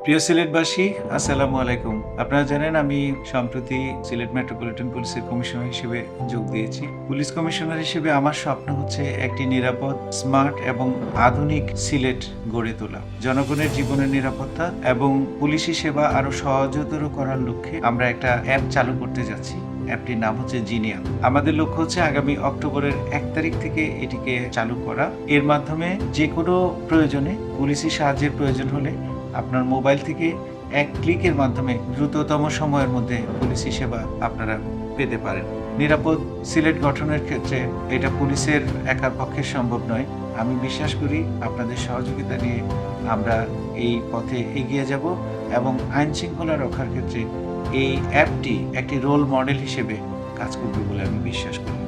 প্রিয় সিলেটবাসী, আসসালামু আলাইকুম। আপনারা জানেন আমি সম্প্রতি সিলেট মেট্রোপলিটন পুলিশের কমিশনার হিসেবে যোগ দিয়েছি। পুলিশ কমিশনার হিসেবে আমার স্বপ্ন হচ্ছে একটি নিরাপদ, স্মার্ট এবং আধুনিক সিলেট গড়ে তোলা। জনগণের জীবনের নিরাপত্তা এবং পুলিশি সেবা আরো সহজতর করার লক্ষ্যে আমরা একটা অ্যাপ চালু করতে যাচ্ছি। অ্যাপটির নাম হচ্ছে জিনিয়া। আমাদের লক্ষ্য হচ্ছে আগামী অক্টোবরের ১ তারিখ থেকে এটিকে চালু করা। এর মাধ্যমে যেকোনো প্রয়োজনে পুলিশি সাহায্যের প্রয়োজন হলে আপনার মোবাইল থেকে এক ক্লিকের মাধ্যমে দ্রুততম সময়ের মধ্যে পুলিশি সেবা আপনারা পেতে পারেন। নিরাপদ সিলেট গঠনের ক্ষেত্রে এটা পুলিশের একার পক্ষে সম্ভব নয়। আমি বিশ্বাস করি আপনাদের সহযোগিতা নিয়ে আমরা এই পথে এগিয়ে যাব এবং আইন শৃঙ্খলা রক্ষার ক্ষেত্রে এই অ্যাপটি একটি রোল মডেল হিসেবে কাজ করবে বলে আমি বিশ্বাস করি।